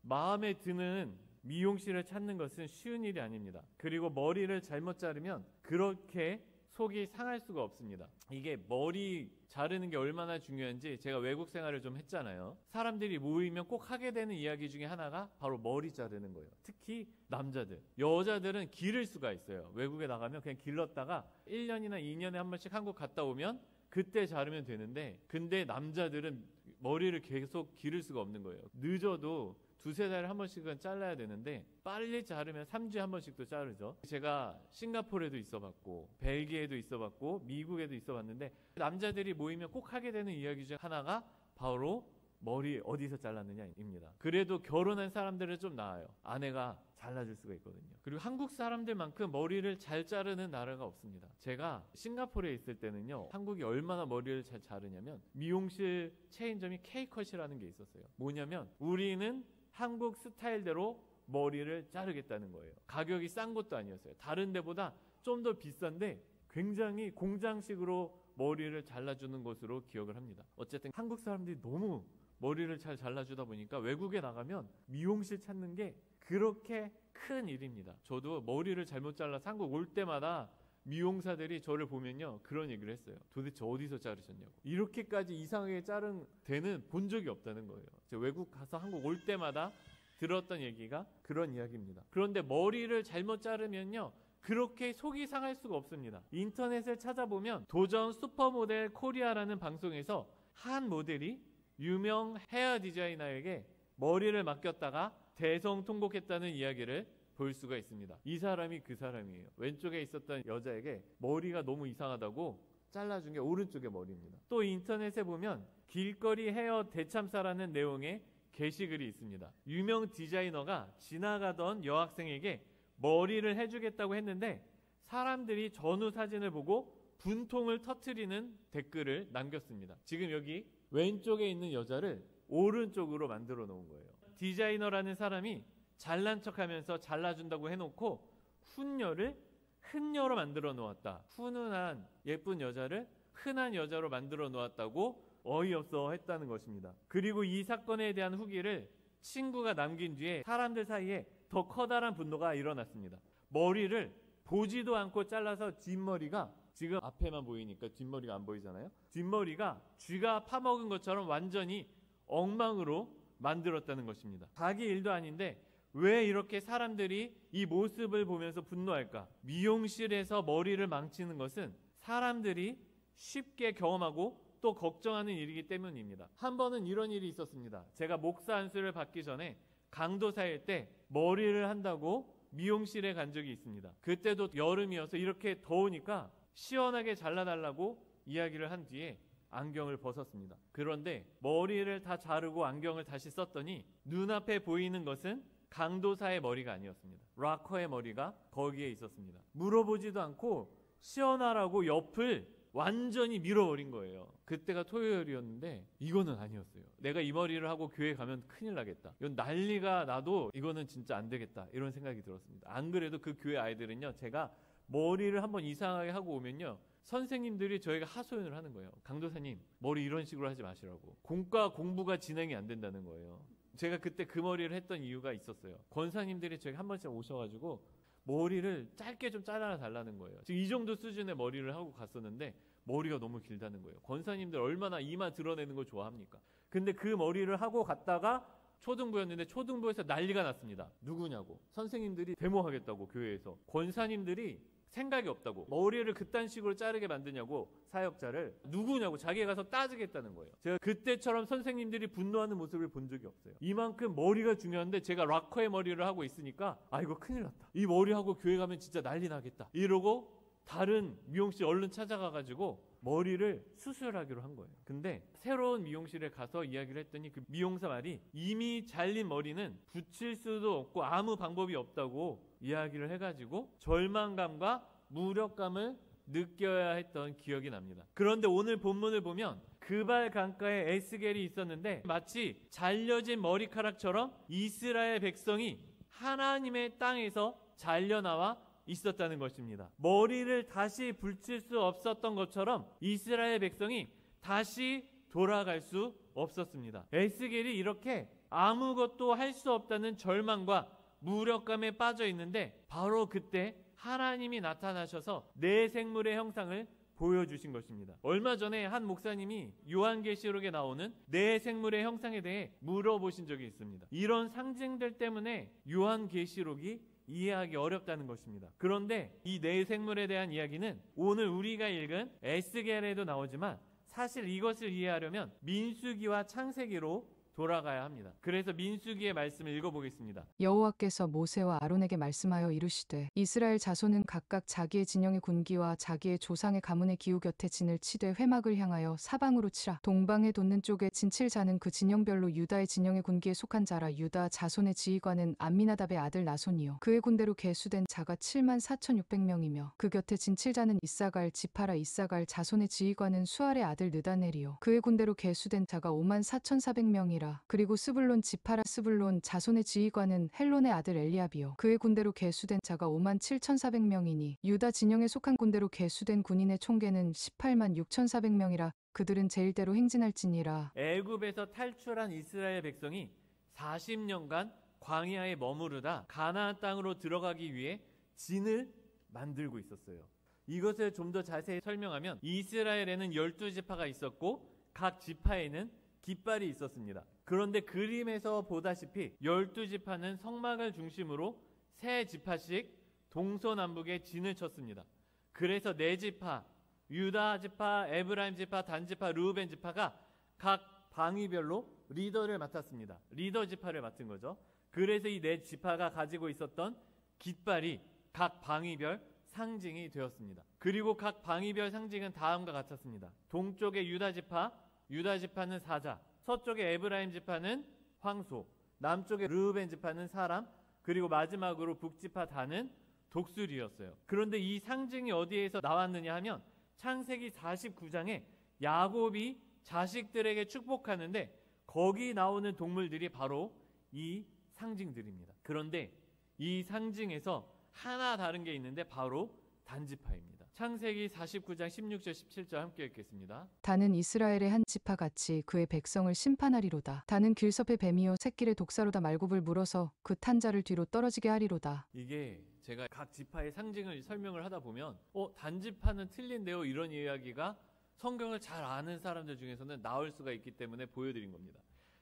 마음에 드는 미용실을 찾는 것은 쉬운 일이 아닙니다. 그리고 머리를 잘못 자르면 그렇게 속이 상할 수가 없습니다. 이게 머리 자르는 게 얼마나 중요한지 제가 외국 생활을 좀 했잖아요. 사람들이 모이면 꼭 하게 되는 이야기 중에 하나가 바로 머리 자르는 거예요. 특히 남자들. 여자들은 기를 수가 있어요. 외국에 나가면 그냥 길렀다가 1년이나 2년에 한 번씩 한국 갔다 오면 그때 자르면 되는데, 근데 남자들은 머리를 계속 기를 수가 없는 거예요. 늦어도 두세 달에 한 번씩은 잘라야 되는데 빨리 자르면 3주에 한 번씩도 자르죠. 제가 싱가포르에도 있어봤고 벨기에도 있어봤고 미국에도 있어봤는데 남자들이 모이면 꼭 하게 되는 이야기 중 하나가 바로 머리 어디서 잘랐느냐입니다. 그래도 결혼한 사람들은 좀 나아요. 아내가 잘라줄 수가 있거든요. 그리고 한국 사람들만큼 머리를 잘 자르는 나라가 없습니다. 제가 싱가포르에 있을 때는요, 한국이 얼마나 머리를 잘 자르냐면 미용실 체인점이 K컷이라는 게 있었어요. 뭐냐면 우리는 한국 스타일대로 머리를 자르겠다는 거예요. 가격이 싼 것도 아니었어요. 다른 데보다 좀 더 비싼데 굉장히 공장식으로 머리를 잘라주는 것으로 기억을 합니다. 어쨌든 한국 사람들이 너무 머리를 잘 잘라주다 보니까 외국에 나가면 미용실 찾는 게 그렇게 큰 일입니다. 저도 머리를 잘못 잘라서 한국 올 때마다 미용사들이 저를 보면요, 그런 얘기를 했어요. 도대체 어디서 자르셨냐고. 이렇게까지 이상하게 자른 데는 본 적이 없다는 거예요. 제가 외국 가서 한국 올 때마다 들었던 얘기가 그런 이야기입니다. 그런데 머리를 잘못 자르면요, 그렇게 속이 상할 수가 없습니다. 인터넷을 찾아보면 도전 슈퍼모델 코리아라는 방송에서 한 모델이 유명 헤어 디자이너에게 머리를 맡겼다가 대성통곡했다는 이야기를 볼 수가 있습니다. 이 사람이 그 사람이에요. 왼쪽에 있었던 여자에게 머리가 너무 이상하다고 잘라준 게 오른쪽의 머리입니다. 또 인터넷에 보면 길거리 헤어 대참사라는 내용의 게시글이 있습니다. 유명 디자이너가 지나가던 여학생에게 머리를 해주겠다고 했는데 사람들이 전후 사진을 보고 분통을 터뜨리는 댓글을 남겼습니다. 지금 여기 왼쪽에 있는 여자를 오른쪽으로 만들어 놓은 거예요. 디자이너라는 사람이 잘난 척하면서 잘라준다고 해놓고 훈녀를 흔녀로 만들어 놓았다. 훈훈한 예쁜 여자를 흔한 여자로 만들어 놓았다고 어이없어 했다는 것입니다. 그리고 이 사건에 대한 후기를 친구가 남긴 뒤에 사람들 사이에 더 커다란 분노가 일어났습니다. 머리를 보지도 않고 잘라서 뒷머리가, 지금 앞에만 보이니까 뒷머리가 안 보이잖아요. 뒷머리가 쥐가 파먹은 것처럼 완전히 엉망으로 만들었다는 것입니다. 자기 일도 아닌데 왜 이렇게 사람들이 이 모습을 보면서 분노할까? 미용실에서 머리를 망치는 것은 사람들이 쉽게 경험하고 또 걱정하는 일이기 때문입니다. 한 번은 이런 일이 있었습니다. 제가 목사 안수를 받기 전에 강도사일 때 머리를 한다고 미용실에 간 적이 있습니다. 그때도 여름이어서 이렇게 더우니까 시원하게 잘라달라고 이야기를 한 뒤에 안경을 벗었습니다. 그런데 머리를 다 자르고 안경을 다시 썼더니 눈앞에 보이는 것은 강도사의 머리가 아니었습니다. 락커의 머리가 거기에 있었습니다. 물어보지도 않고 시원하라고 옆을 완전히 밀어버린 거예요. 그때가 토요일이었는데 이거는 아니었어요. 내가 이 머리를 하고 교회 가면 큰일 나겠다. 이건 난리가 나도 이거는 진짜 안 되겠다. 이런 생각이 들었습니다. 안 그래도 그 교회 아이들은요, 제가 머리를 한번 이상하게 하고 오면요, 선생님들이 저희가 하소연을 하는 거예요. 강도사님, 머리 이런 식으로 하지 마시라고. 공과 공부가 진행이 안 된다는 거예요. 제가 그때 그 머리를 했던 이유가 있었어요. 권사님들이 저희 한 번씩 오셔가지고 머리를 짧게 좀 잘라달라는 거예요. 지금 이 정도 수준의 머리를 하고 갔었는데 머리가 너무 길다는 거예요. 권사님들 얼마나 이마 드러내는 걸 좋아합니까? 근데 그 머리를 하고 갔다가 초등부였는데 초등부에서 난리가 났습니다. 누구냐고. 선생님들이 데모하겠다고, 교회에서. 권사님들이 생각이 없다고, 머리를 그딴 식으로 자르게 만드냐고, 사역자를 누구냐고 자기가 가서 따지겠다는 거예요. 제가 그때처럼 선생님들이 분노하는 모습을 본 적이 없어요. 이만큼 머리가 중요한데 제가 락커의 머리를 하고 있으니까 아, 이거 큰일 났다, 이 머리하고 교회 가면 진짜 난리 나겠다 이러고 다른 미용실 얼른 찾아가가지고 머리를 수술하기로 한 거예요. 근데 새로운 미용실에 가서 이야기를 했더니 그 미용사 말이 이미 잘린 머리는 붙일 수도 없고 아무 방법이 없다고 이야기를 해가지고 절망감과 무력감을 느껴야 했던 기억이 납니다. 그런데 오늘 본문을 보면 그발 강가에 에스겔이 있었는데 마치 잘려진 머리카락처럼 이스라엘 백성이 하나님의 땅에서 잘려나와 있었다는 것입니다. 머리를 다시 붙일 수 없었던 것처럼 이스라엘 백성이 다시 돌아갈 수 없었습니다. 에스겔이 이렇게 아무것도 할 수 없다는 절망과 무력감에 빠져 있는데 바로 그때 하나님이 나타나셔서 내 생물의 형상을 보여주신 것입니다. 얼마 전에 한 목사님이 요한계시록에 나오는 내 생물의 형상에 대해 물어보신 적이 있습니다. 이런 상징들 때문에 요한계시록이 이해하기 어렵다는 것입니다. 그런데 이 내 생물에 대한 이야기는 오늘 우리가 읽은 에스겔에도 나오지만 사실 이것을 이해하려면 민수기와 창세기로 돌아가야 합니다. 그래서 민수기의 말씀을 읽어보겠습니다. 여호와께서 모세와 아론에게 말씀하여 이르시되 이스라엘 자손은 각각 자기의 진영의 군기와 자기의 조상의 가문의 기후 곁에 진을 치되 회막을 향하여 사방으로 치라. 동방에 돋는 쪽에 진칠 자는 그 진영별로 유다의 진영의 군기에 속한 자라. 유다 자손의 지휘관은 암미나답의 아들 나손이요 그의 군대로 계수된 자가 74,600명이며 그 곁에 진칠 자는 이사갈 지파라. 이사갈 자손의 지휘관은 수알의 아들 느다넬이요 그의 군대로 계수된 자가 54,400명이라. 그리고 스불론 지파라. 스불론 자손의 지휘관은 헬론의 아들 엘리압이요 그의 군대로 계수된 자가 57,400명이니 유다 진영에 속한 군대로 계수된 군인의 총계는 186,400명이라. 그들은 제일대로 행진할지니라. 애굽에서 탈출한 이스라엘 백성이 40년간 광야에 머무르다 가나안 땅으로 들어가기 위해 진을 만들고 있었어요. 이것을 좀 더 자세히 설명하면 이스라엘에는 12지파가 있었고 각 지파에는 깃발이 있었습니다. 그런데 그림에서 보다시피 12지파는 성막을 중심으로 3지파씩 동서남북에 진을 쳤습니다. 그래서 4지파, 유다 지파, 에브라임 지파, 단 지파, 르우벤 지파가 각 방위별로 리더를 맡았습니다. 리더 지파를 맡은 거죠. 그래서 이 4지파가 가지고 있었던 깃발이 각 방위별 상징이 되었습니다. 그리고 각 방위별 상징은 다음과 같았습니다. 동쪽에 유다 지파는 사자, 서쪽에 에브라임 지파는 황소, 남쪽에 르우벤 지파는 사람, 그리고 마지막으로 북지파 단은 독수리였어요. 그런데 이 상징이 어디에서 나왔느냐 하면 창세기 49장에 야곱이 자식들에게 축복하는데 거기 나오는 동물들이 바로 이 상징들입니다. 그런데 이 상징에서 하나 다른 게 있는데 바로 단지파입니다. 창세기 49장 16절 17절 함께 읽겠습니다. 단은 이스라엘의 한 지파같이 그의 백성을 심판하리로다. 단은 길섭의 뱀이요 새끼를 독사로다. 말굽을 물어서 그 탄 자를 뒤로 떨어지게 하리로다. 이게 제가 각 지파의 상징을 설명을 하다 보면 단지파는 틀린데요 이런 이야기가 성경을 잘 아는 사람들 중에서는 나올 수가 있기 때문에 보여드린 겁니다.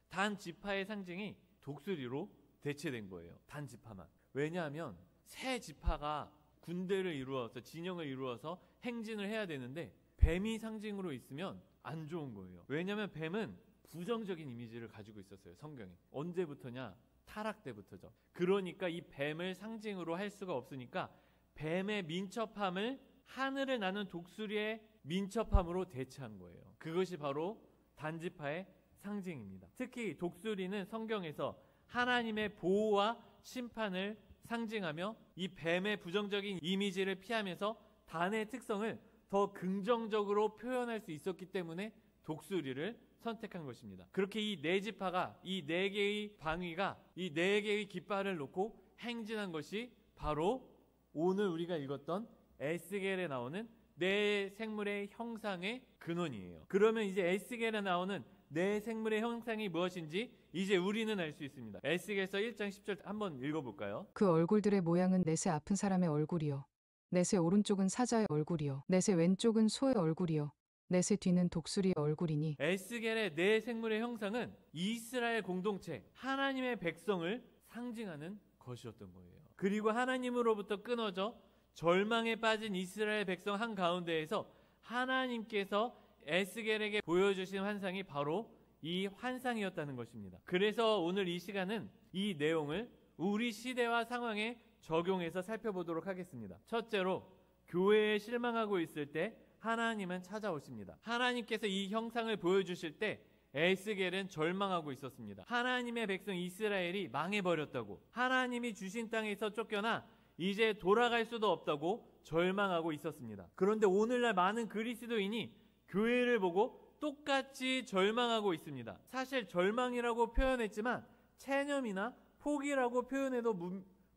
단 지파의 상징이 독수리로 대체된 거예요. 단 지파만. 왜냐하면 세 지파가 군대를 이루어서 진영을 이루어서 행진을 해야 되는데 뱀이 상징으로 있으면 안 좋은 거예요. 왜냐하면 뱀은 부정적인 이미지를 가지고 있었어요. 성경에. 언제부터냐? 타락 때부터죠. 그러니까 이 뱀을 상징으로 할 수가 없으니까 뱀의 민첩함을 하늘을 나는 독수리의 민첩함으로 대체한 거예요. 그것이 바로 단지파의 상징입니다. 특히 독수리는 성경에서 하나님의 보호와 심판을 상징하며 이 뱀의 부정적인 이미지를 피하면서 단의 특성을 더 긍정적으로 표현할 수 있었기 때문에 독수리를 선택한 것입니다. 그렇게 이 4지파가 이 4개의 방위가 이 4개의 깃발을 놓고 행진한 것이 바로 오늘 우리가 읽었던 에스겔에 나오는 내 생물의 형상의 근원이에요. 그러면 이제 에스겔에 나오는 내 생물의 형상이 무엇인지 이제 우리는 알 수 있습니다. 에스겔서 1장 10절 한번 읽어볼까요? 그 얼굴들의 모양은 넷의 아픈 사람의 얼굴이요 넷의 오른쪽은 사자의 얼굴이요 넷의 왼쪽은 소의 얼굴이요 넷의 뒤는 독수리의 얼굴이니. 에스겔의 내 생물의 형상은 이스라엘 공동체 하나님의 백성을 상징하는 것이었던 거예요. 그리고 하나님으로부터 끊어져 절망에 빠진 이스라엘 백성 한가운데에서 하나님께서 에스겔에게 보여주신 환상이 바로 이 환상이었다는 것입니다. 그래서 오늘 이 시간은 이 내용을 우리 시대와 상황에 적용해서 살펴보도록 하겠습니다. 첫째로, 교회에 실망하고 있을 때 하나님은 찾아오십니다. 하나님께서 이 형상을 보여주실 때 에스겔은 절망하고 있었습니다. 하나님의 백성 이스라엘이 망해버렸다고, 하나님이 주신 땅에서 쫓겨나 이제 돌아갈 수도 없다고 절망하고 있었습니다. 그런데 오늘날 많은 그리스도인이 교회를 보고 똑같이 절망하고 있습니다. 사실 절망이라고 표현했지만 체념이나 포기라고 표현해도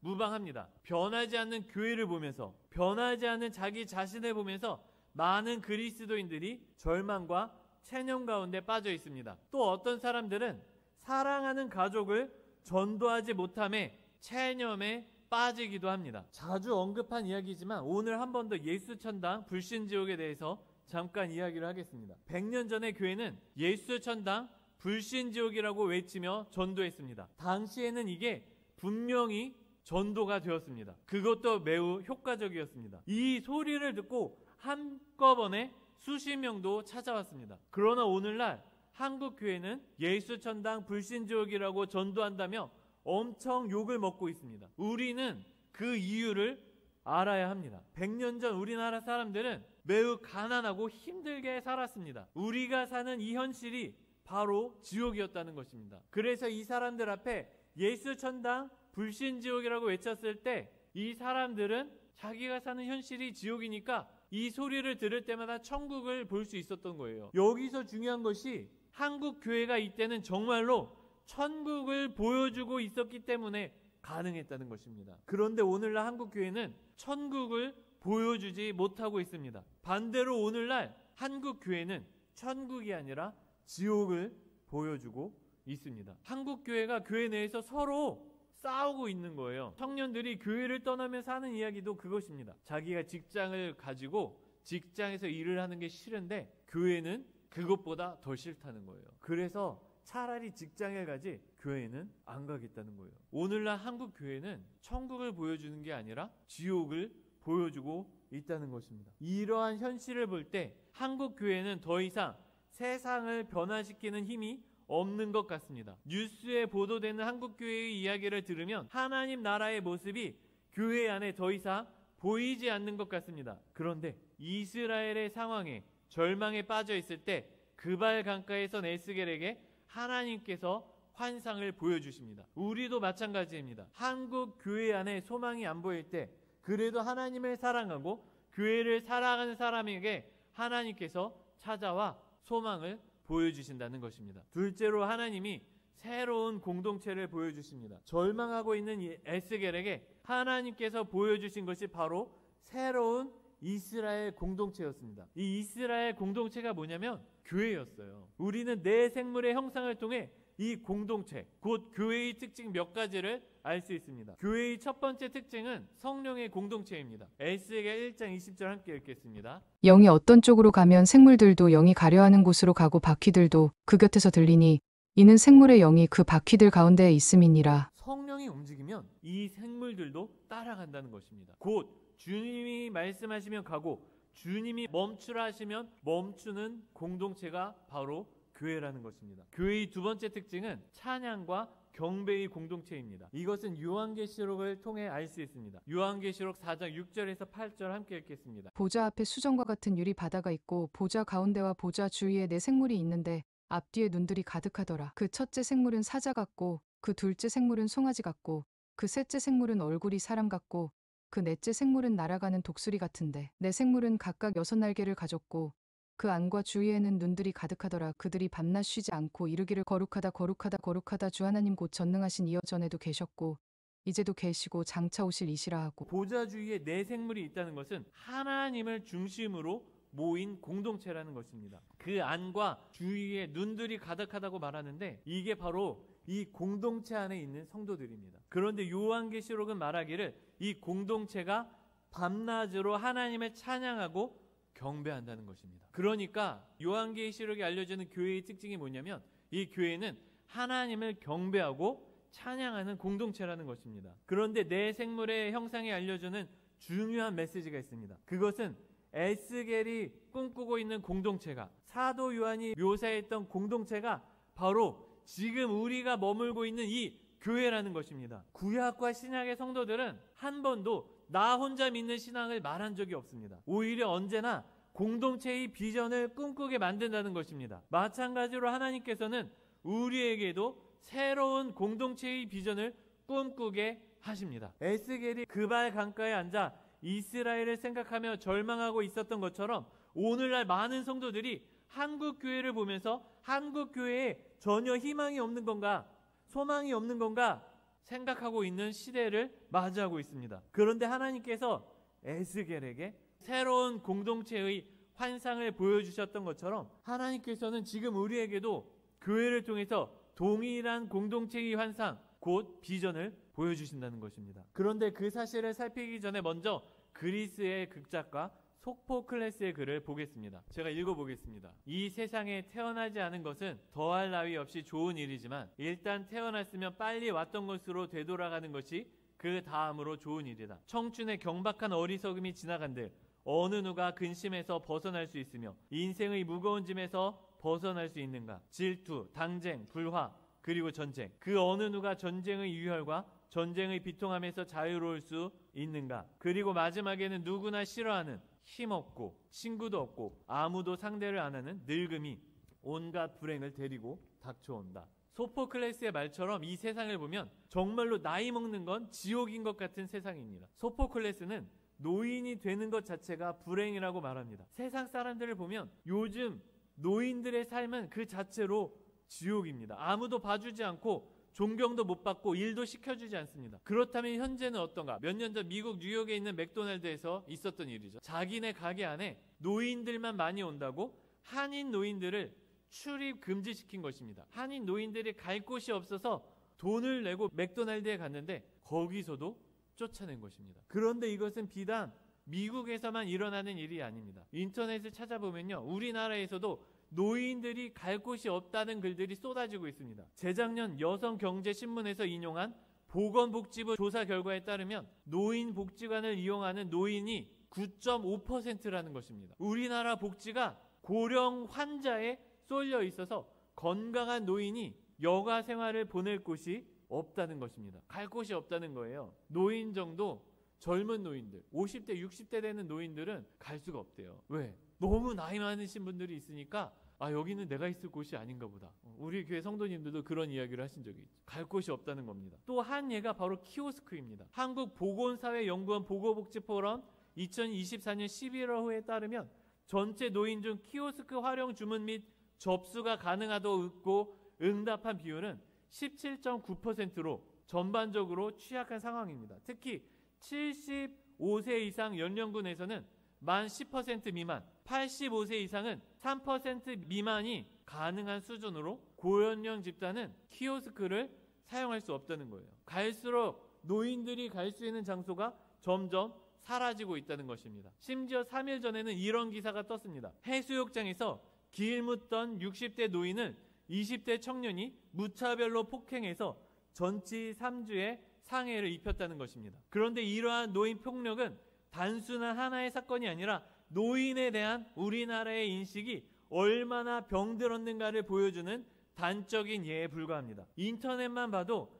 무방합니다. 변하지 않는 교회를 보면서, 변하지 않는 자기 자신을 보면서 많은 그리스도인들이 절망과 체념 가운데 빠져 있습니다. 또 어떤 사람들은 사랑하는 가족을 전도하지 못함에 체념에 빠지기도 합니다. 자주 언급한 이야기지만 오늘 한 번 더 예수천당 불신지옥에 대해서 잠깐 이야기를 하겠습니다. 100년 전에 교회는 예수천당 불신지옥이라고 외치며 전도했습니다. 당시에는 이게 분명히 전도가 되었습니다. 그것도 매우 효과적이었습니다. 이 소리를 듣고 한꺼번에 수십 명도 찾아왔습니다. 그러나 오늘날 한국 교회는 예수천당 불신지옥이라고 전도한다며 엄청 욕을 먹고 있습니다. 우리는 그 이유를 알아야 합니다. 100년 전 우리나라 사람들은 매우 가난하고 힘들게 살았습니다. 우리가 사는 이 현실이 바로 지옥이었다는 것입니다. 그래서 이 사람들 앞에 예수천당 불신지옥이라고 외쳤을 때 이 사람들은 자기가 사는 현실이 지옥이니까 이 소리를 들을 때마다 천국을 볼 수 있었던 거예요. 여기서 중요한 것이 한국 교회가 이때는 정말로 천국을 보여주고 있었기 때문에 가능했다는 것입니다. 그런데 오늘날 한국 교회는 천국을 보여주지 못하고 있습니다. 반대로 오늘날 한국 교회는 천국이 아니라 지옥을 보여주고 있습니다. 한국 교회가 교회 내에서 서로 싸우고 있는 거예요. 청년들이 교회를 떠나면서 하는 이야기도 그것입니다. 자기가 직장을 가지고 직장에서 일을 하는 게 싫은데 교회는 그것보다 더 싫다는 거예요. 그래서 차라리 직장에 가지 교회는 안 가겠다는 거예요. 오늘날 한국 교회는 천국을 보여주는 게 아니라 지옥을 보여주고 있다는 것입니다. 이러한 현실을 볼 때 한국 교회는 더 이상 세상을 변화시키는 힘이 없는 것 같습니다. 뉴스에 보도되는 한국 교회의 이야기를 들으면 하나님 나라의 모습이 교회 안에 더 이상 보이지 않는 것 같습니다. 그런데 이스라엘의 상황에 절망에 빠져 있을 때 그발 강가에선 에스겔에게 하나님께서 환상을 보여주십니다. 우리도 마찬가지입니다. 한국 교회 안에 소망이 안 보일 때 그래도 하나님을 사랑하고 교회를 사랑하는 사람에게 하나님께서 찾아와 소망을 보여주신다는 것입니다. 둘째로 하나님이 새로운 공동체를 보여주십니다. 절망하고 있는 이 에스겔에게 하나님께서 보여주신 것이 바로 새로운 이스라엘 공동체였습니다. 이 이스라엘 공동체가 뭐냐면 교회였어요. 우리는 내 생물의 형상을 통해 이 공동체, 곧 교회의 특징 몇 가지를 알 수 있습니다. 교회의 첫 번째 특징은 성령의 공동체입니다. 에스겔 1장 20절 함께 읽겠습니다. 영이 어떤 쪽으로 가면 생물들도 영이 가려하는 곳으로 가고 바퀴들도 그 곁에서 들리니 이는 생물의 영이 그 바퀴들 가운데에 있음이니라. 성령이 움직이면 이 생물들도 따라간다는 것입니다. 곧 주님이 말씀하시면 가고 주님이 멈추라 하시면 멈추는 공동체가 바로 교회라는 것입니다. 교회의 두 번째 특징은 찬양과 경배의 공동체입니다. 이것은 요한계시록을 통해 알 수 있습니다. 요한계시록 4장 6절에서 8절 함께 읽겠습니다. 보좌 앞에 수정과 같은 유리 바다가 있고 보좌 가운데와 보좌 주위에 네 생물이 있는데 앞뒤에 눈들이 가득하더라. 그 첫째 생물은 사자 같고 그 둘째 생물은 송아지 같고 그 셋째 생물은 얼굴이 사람 같고 그 넷째 생물은 날아가는 독수리 같은데 네 생물은 각각 6날개를 가졌고 그 안과 주위에는 눈들이 가득하더라. 그들이 밤낮 쉬지 않고 이르기를 거룩하다 거룩하다 거룩하다 주 하나님 곧 전능하신 이여 전에도 계셨고 이제도 계시고 장차 오실 이시라 하고. 보좌 주위에 네 생물이 있다는 것은 하나님을 중심으로 모인 공동체라는 것입니다. 그 안과 주위에 눈들이 가득하다고 말하는데 이게 바로 이 공동체 안에 있는 성도들입니다. 그런데 요한계시록은 말하기를 이 공동체가 밤낮으로 하나님을 찬양하고 경배한다는 것입니다. 그러니까 요한계시록에 알려주는 교회의 특징이 뭐냐면 이 교회는 하나님을 경배하고 찬양하는 공동체라는 것입니다. 그런데 내 생물의 형상이 알려주는 중요한 메시지가 있습니다. 그것은 에스겔이 꿈꾸고 있는 공동체가, 사도 요한이 묘사했던 공동체가 바로 지금 우리가 머물고 있는 이 교회라는 것입니다. 구약과 신약의 성도들은 한 번도 나 혼자 믿는 신앙을 말한 적이 없습니다. 오히려 언제나 공동체의 비전을 꿈꾸게 만든다는 것입니다. 마찬가지로 하나님께서는 우리에게도 새로운 공동체의 비전을 꿈꾸게 하십니다. 에스겔이 그발 강가에 앉아 이스라엘을 생각하며 절망하고 있었던 것처럼 오늘날 많은 성도들이 한국 교회를 보면서 한국 교회에 전혀 희망이 없는 건가, 소망이 없는 건가 생각하고 있는 시대를 맞이하고 있습니다. 그런데 하나님께서 에스겔에게 새로운 공동체의 환상을 보여주셨던 것처럼 하나님께서는 지금 우리에게도 교회를 통해서 동일한 공동체의 환상, 곧 비전을 보여주신다는 것입니다. 그런데 그 사실을 살피기 전에 먼저 그리스의 극작가 소포클레스의 글을 보겠습니다. 제가 읽어보겠습니다. 이 세상에 태어나지 않은 것은 더할 나위 없이 좋은 일이지만 일단 태어났으면 빨리 왔던 것으로 되돌아가는 것이 그 다음으로 좋은 일이다. 청춘의 경박한 어리석음이 지나간들 어느 누가 근심에서 벗어날 수 있으며 인생의 무거운 짐에서 벗어날 수 있는가? 질투, 당쟁, 불화, 그리고 전쟁. 그 어느 누가 전쟁의 유혈과 전쟁의 비통함에서 자유로울 수 있는가? 그리고 마지막에는 누구나 싫어하는 힘없고 친구도 없고 아무도 상대를 안 하는 늙음이 온갖 불행을 데리고 닥쳐온다. 소포클레스의 말처럼 이 세상을 보면 정말로 나이 먹는 건 지옥인 것 같은 세상입니다. 소포클레스는 노인이 되는 것 자체가 불행이라고 말합니다. 세상 사람들을 보면 요즘 노인들의 삶은 그 자체로 지옥입니다. 아무도 봐주지 않고 존경도 못 받고 일도 시켜주지 않습니다. 그렇다면 현재는 어떤가? 몇 년 전 미국 뉴욕에 있는 맥도날드에서 있었던 일이죠. 자기네 가게 안에 노인들만 많이 온다고 한인 노인들을 출입 금지시킨 것입니다. 한인 노인들이 갈 곳이 없어서 돈을 내고 맥도날드에 갔는데 거기서도 쫓아낸 것입니다. 그런데 이것은 비단 미국에서만 일어나는 일이 아닙니다. 인터넷을 찾아보면요, 우리나라에서도 노인들이 갈 곳이 없다는 글들이 쏟아지고 있습니다. 재작년 여성경제신문에서 인용한 보건복지부 조사 결과에 따르면 노인복지관을 이용하는 노인이 9.5%라는 것입니다. 우리나라 복지가 고령 환자에 쏠려 있어서 건강한 노인이 여가 생활을 보낼 곳이 없다는 것입니다. 갈 곳이 없다는 거예요. 노인 정도 젊은 노인들, 50대, 60대 되는 노인들은 갈 수가 없대요. 왜? 너무 나이 많으신 분들이 있으니까 여기는 내가 있을 곳이 아닌가 보다. 우리 교회 성도님들도 그런 이야기를 하신 적이 있죠. 갈 곳이 없다는 겁니다. 또 한 예가 바로 키오스크입니다. 한국보건사회연구원 보건복지포럼 2024년 11월호에 따르면 전체 노인 중 키오스크 활용 주문 및 접수가 가능하다고 응답한 비율은 17.9%로 전반적으로 취약한 상황입니다. 특히 75세 이상 연령군에서는 만 10% 미만, 85세 이상은 3% 미만이 가능한 수준으로 고연령 집단은 키오스크를 사용할 수 없다는 거예요. 갈수록 노인들이 갈 수 있는 장소가 점점 사라지고 있다는 것입니다. 심지어 3일 전에는 이런 기사가 떴습니다. 해수욕장에서 길 묻던 60대 노인을 20대 청년이 무차별로 폭행해서 전치 3주의 상해를 입혔다는 것입니다. 그런데 이러한 노인 폭력은 단순한 하나의 사건이 아니라 노인에 대한 우리나라의 인식이 얼마나 병들었는가를 보여주는 단적인 예에 불과합니다. 인터넷만 봐도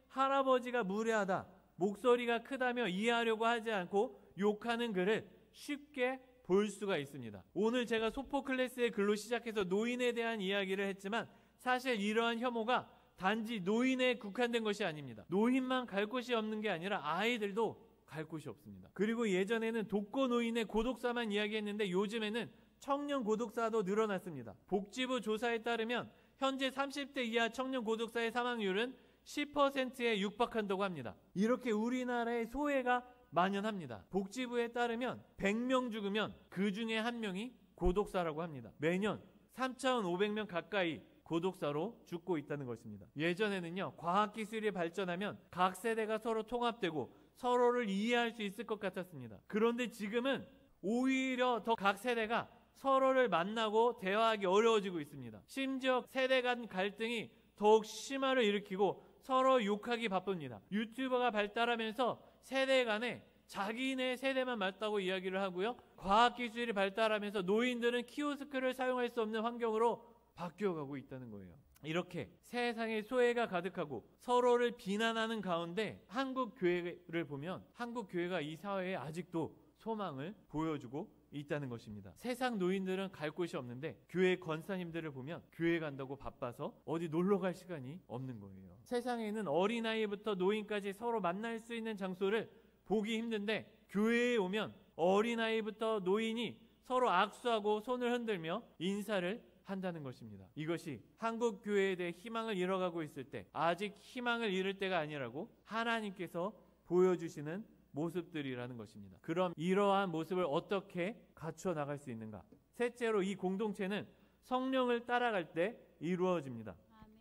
할아버지가 무례하다, 목소리가 크다며 이해하려고 하지 않고 욕하는 글을 쉽게 볼 수가 있습니다. 오늘 제가 소포클레스의 글로 시작해서 노인에 대한 이야기를 했지만 사실 이러한 혐오가 단지 노인에 국한된 것이 아닙니다. 노인만 갈 곳이 없는 게 아니라 아이들도 갈 곳이 없습니다. 그리고 예전에는 독거노인의 고독사만 이야기했는데 요즘에는 청년 고독사도 늘어났습니다. 복지부 조사에 따르면 현재 30대 이하 청년 고독사의 사망률은 10%에 육박한다고 합니다. 이렇게 우리나라의 소외가 만연합니다. 복지부에 따르면 100명 죽으면 그 중에 한 명이 고독사라고 합니다. 매년 3,500명 가까이 고독사로 죽고 있다는 것입니다. 예전에는요, 과학기술이 발전하면 각 세대가 서로 통합되고 서로를 이해할 수 있을 것 같았습니다. 그런데 지금은 오히려 더 각 세대가 서로를 만나고 대화하기 어려워지고 있습니다. 심지어 세대 간 갈등이 더욱 심화를 일으키고 서로 욕하기 바쁩니다. 유튜버가 발달하면서 세대 간에 자기네 세대만 맞다고 이야기를 하고요. 과학기술이 발달하면서 노인들은 키오스크를 사용할 수 없는 환경으로 바뀌어가고 있다는 거예요. 이렇게 세상에 소외가 가득하고 서로를 비난하는 가운데 한국 교회를 보면 한국 교회가 이 사회에 아직도 소망을 보여주고 있다는 것입니다. 세상 노인들은 갈 곳이 없는데 교회 권사님들을 보면 교회 간다고 바빠서 어디 놀러 갈 시간이 없는 거예요. 세상에는 어린아이부터 노인까지 서로 만날 수 있는 장소를 보기 힘든데 교회에 오면 어린아이부터 노인이 서로 악수하고 손을 흔들며 인사를 한다는 것입니다. 이것이 한국 교회에 대해 희망을 잃어가고 있을 때 아직 희망을 잃을 때가 아니라고 하나님께서 보여주시는 모습들이라는 것입니다. 그럼 이러한 모습을 어떻게 갖춰 나갈 수 있는가? 셋째로 이 공동체는 성령을 따라갈 때 이루어집니다. 아멘.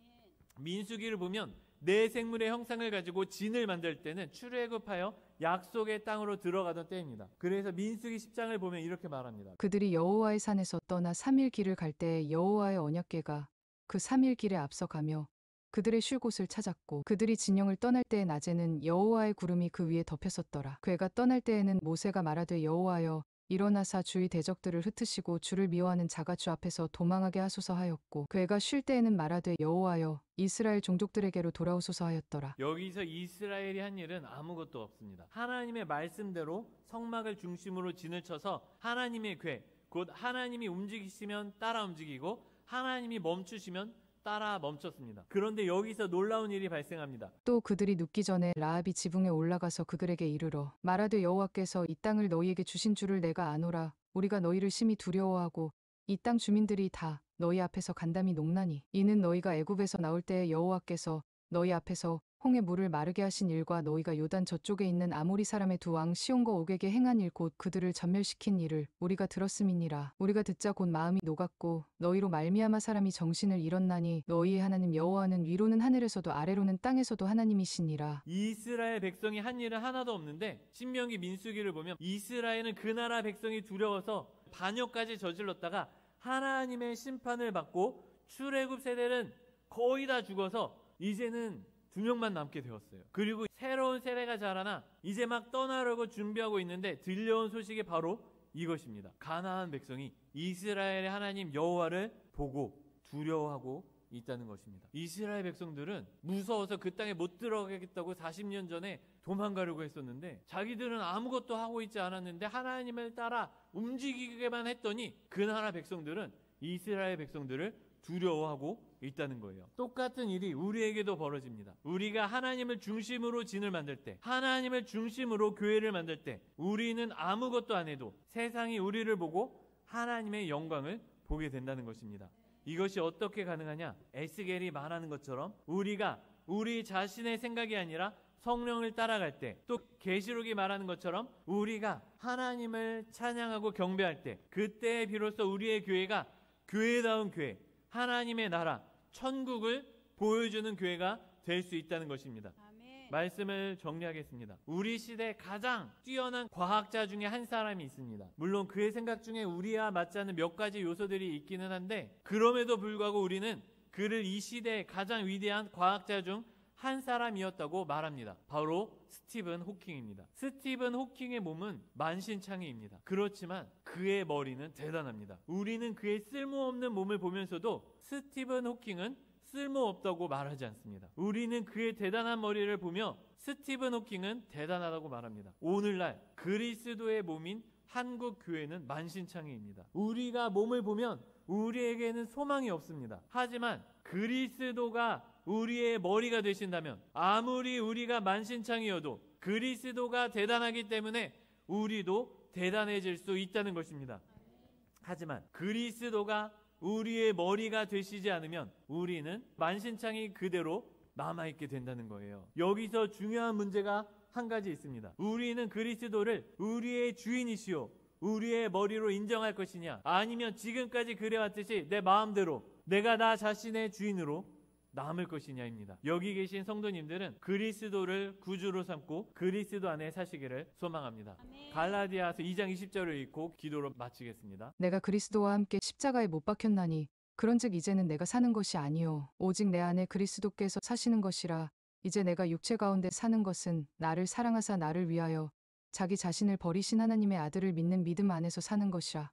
민수기를 보면 내 생물의 형상을 가지고 진을 만들 때는 출애굽하여 약속의 땅으로 들어가던 때입니다. 그래서 민수기 10장을 보면 이렇게 말합니다. 그들이 여호와의 산에서 떠나 3일 길을 갈 때에 여호와의 언약궤가 그 3일 길에 앞서가며 그들의 쉴 곳을 찾았고 그들이 진영을 떠날 때의 낮에는 여호와의 구름이 그 위에 덮였었더라. 궤가 떠날 때에는 모세가 말하되 여호와여 일어나사 주의 대적들을 흩으시고 주를 미워하는 자가 주 앞에서 도망하게 하소서 하였고 궤가 쉴 때에는 말하되 여호와여 이스라엘 종족들에게로 돌아오소서 하였더라. 여기서 이스라엘이 한 일은 아무것도 없습니다. 하나님의 말씀대로 성막을 중심으로 진을 쳐서 하나님의 궤, 곧 하나님이 움직이시면 따라 움직이고 하나님이 멈추시면 따라 멈췄습니다. 그런데 여기서 놀라운 일이 발생합니다. 또 그들이 눕기 전에 라합이 지붕에 올라가서 그들에게 이르러 말하되 여호와께서 이 땅을 너희에게 주신 줄을 내가 아노라. 우리가 너희를 심히 두려워하고 이 땅 주민들이 다 너희 앞에서 간담이 녹나니 이는 너희가 애굽에서 나올 때에 여호와께서 너희 앞에서 홍해 물을 마르게 하신 일과 너희가 요단 저쪽에 있는 아모리 사람의 두 왕 시온과 옥에게 행한 일 곧 그들을 전멸시킨 일을 우리가 들었음이니라. 우리가 듣자 곧 마음이 녹았고 너희로 말미암아 사람이 정신을 잃었나니 너희의 하나님 여호와는 위로는 하늘에서도 아래로는 땅에서도 하나님이시니라. 이스라엘 백성이 한 일은 하나도 없는데 신명기 민수기를 보면 이스라엘은 그 나라 백성이 두려워서 반역까지 저질렀다가 하나님의 심판을 받고 출애굽 세대는 거의 다 죽어서 이제는 2명만 남게 되었어요. 그리고 새로운 세대가 자라나 이제 막 떠나려고 준비하고 있는데 들려온 소식이 바로 이것입니다. 가나안 백성이 이스라엘의 하나님 여호와를 보고 두려워하고 있다는 것입니다. 이스라엘 백성들은 무서워서 그 땅에 못 들어가겠다고 40년 전에 도망가려고 했었는데 자기들은 아무것도 하고 있지 않았는데 하나님을 따라 움직이게만 했더니 그 나라 백성들은 이스라엘 백성들을 두려워하고 있다는 거예요. 똑같은 일이 우리에게도 벌어집니다. 우리가 하나님을 중심으로 진을 만들 때, 하나님을 중심으로 교회를 만들 때 우리는 아무것도 안 해도 세상이 우리를 보고 하나님의 영광을 보게 된다는 것입니다. 이것이 어떻게 가능하냐? 에스겔이 말하는 것처럼 우리가 우리 자신의 생각이 아니라 성령을 따라갈 때, 또 계시록이 말하는 것처럼 우리가 하나님을 찬양하고 경배할 때, 그때 비로소 우리의 교회가 교회다운 교회, 하나님의 나라, 천국을 보여주는 교회가 될 수 있다는 것입니다. 아멘. 말씀을 정리하겠습니다. 우리 시대 가장 뛰어난 과학자 중에 한 사람이 있습니다. 물론 그의 생각 중에 우리와 맞지 않는 몇 가지 요소들이 있기는 한데 그럼에도 불구하고 우리는 그를 이 시대의 가장 위대한 과학자 중 한 사람이었다고 말합니다. 바로 스티븐 호킹입니다. 스티븐 호킹의 몸은 만신창이입니다. 그렇지만 그의 머리는 대단합니다. 우리는 그의 쓸모없는 몸을 보면서도 스티븐 호킹은 쓸모없다고 말하지 않습니다. 우리는 그의 대단한 머리를 보며 스티븐 호킹은 대단하다고 말합니다. 오늘날 그리스도의 몸인 한국 교회는 만신창이입니다. 우리가 몸을 보면 우리에게는 소망이 없습니다. 하지만 그리스도가 우리의 머리가 되신다면 아무리 우리가 만신창이어도 그리스도가 대단하기 때문에 우리도 대단해질 수 있다는 것입니다. 하지만 그리스도가 우리의 머리가 되시지 않으면 우리는 만신창이 그대로 남아있게 된다는 거예요. 여기서 중요한 문제가 한 가지 있습니다. 우리는 그리스도를 우리의 주인이시오 우리의 머리로 인정할 것이냐, 아니면 지금까지 그래왔듯이 내 마음대로 내가 나 자신의 주인으로 남을 것이냐입니다. 여기 계신 성도님들은 그리스도를 구주로 삼고 그리스도 안에 사시기를 소망합니다. 아멘. 갈라디아서 2장 20절을 읽고 기도로 마치겠습니다. 내가 그리스도와 함께 십자가에 못 박혔나니 그런즉 이제는 내가 사는 것이 아니요 오직 내 안에 그리스도께서 사시는 것이라. 이제 내가 육체 가운데 사는 것은 나를 사랑하사 나를 위하여 자기 자신을 버리신 하나님의 아들을 믿는 믿음 안에서 사는 것이라.